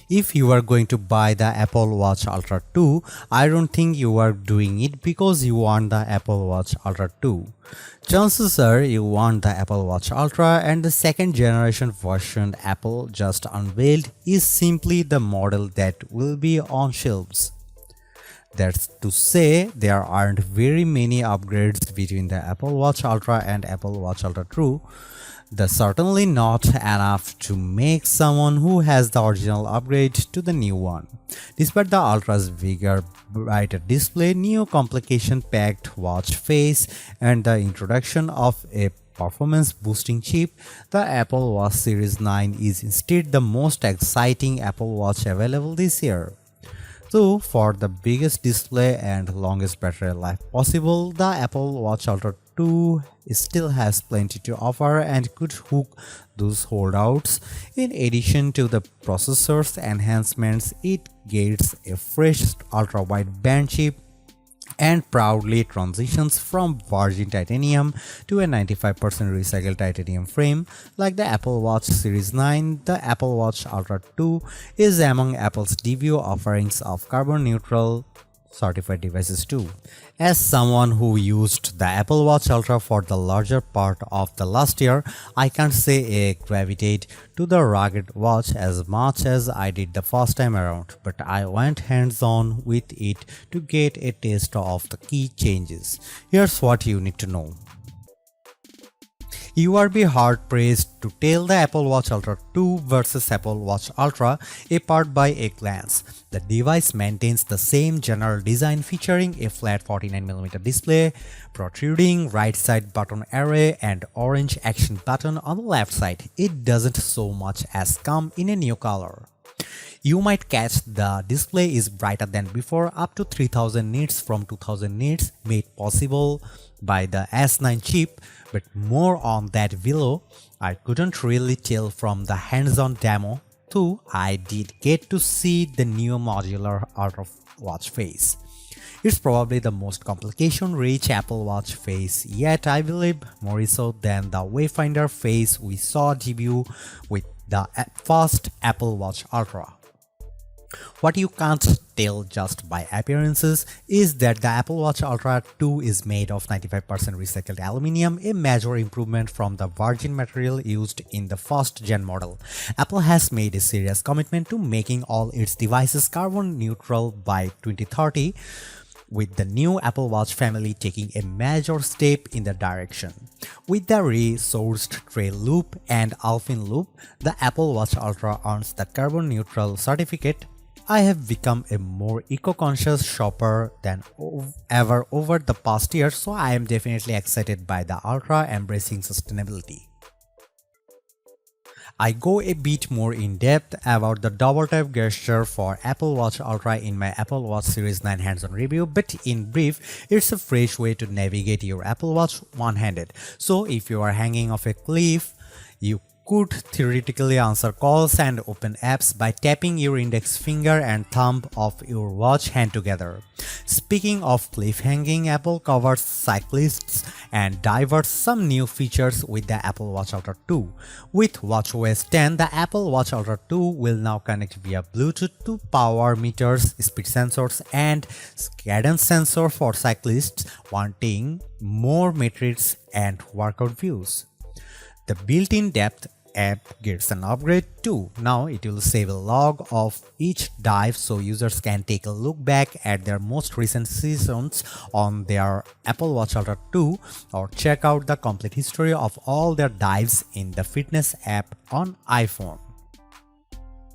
If you are going to buy the Apple Watch Ultra 2, I don't think you are doing it because you want the Apple Watch Ultra 2. Chances are you want the Apple Watch Ultra, and the second generation version Apple just unveiled is simply the model that will be on shelves. That's to say, there aren't very many upgrades between the Apple Watch Ultra and Apple Watch Ultra 2. That's certainly not enough to make someone who has the original upgrade to the new one. Despite the Ultra's bigger, brighter display, new complication-packed watch face, and the introduction of a performance-boosting chip, the Apple Watch Series 9 is instead the most exciting Apple Watch available this year. So, for the biggest display and longest battery life possible, the Apple Watch Ultra 2 still has plenty to offer and could hook those holdouts. In addition to the processor's enhancements, it gets a fresh ultra-wide band chip and proudly transitions from virgin titanium to a 95% recycled titanium frame. Like the Apple Watch Series 9, the Apple Watch Ultra 2 is among Apple's debut offerings of carbon neutral certified devices too. As someone who used the Apple Watch Ultra for the larger part of the last year, I can't say I gravitate to the rugged watch as much as I did the first time around, but I went hands-on with it to get a taste of the key changes. Here's what you need to know. You will be hard-pressed to tell the Apple Watch Ultra 2 versus Apple Watch Ultra apart by a glance. The device maintains the same general design featuring a flat 49mm display, protruding right side button array, and orange action button on the left side. It doesn't so much as come in a new color. You might catch the display is brighter than before, up to 3000 nits from 2000 nits, made possible by the S9 chip, but more on that below. I couldn't really tell from the hands-on demo, though I did get to see the new modular Ultra Watch face. It's probably the most complication-rich Apple Watch face yet, I believe, more so than the Wayfinder face we saw debut with the first Apple Watch Ultra. What you can't tell just by appearances is that the Apple Watch Ultra 2 is made of 95% recycled aluminium, a major improvement from the virgin material used in the first gen model. Apple has made a serious commitment to making all its devices carbon neutral by 2030, with the new Apple Watch family taking a major step in the direction. With the resourced trail loop and alpine loop, the Apple Watch Ultra earns the carbon neutral certificate. I have become a more eco-conscious shopper than ever over the past year, so I am definitely excited by the Ultra embracing sustainability. I go a bit more in depth about the double tap gesture for Apple Watch Ultra in my Apple Watch Series 9 hands-on review, but in brief, it's a fresh way to navigate your Apple Watch one-handed. So if you are hanging off a cliff, you could theoretically answer calls and open apps by tapping your index finger and thumb of your watch hand together. Speaking of cliff hanging, Apple covers cyclists and divers some new features with the Apple Watch Ultra 2. With WatchOS 10, the Apple Watch Ultra 2 will now connect via Bluetooth to power meters, speed sensors, and cadence sensor for cyclists wanting more metrics and workout views. The built-in depth app gets an upgrade too. Now it will save a log of each dive so users can take a look back at their most recent sessions on their Apple Watch Ultra 2 or check out the complete history of all their dives in the fitness app on iPhone.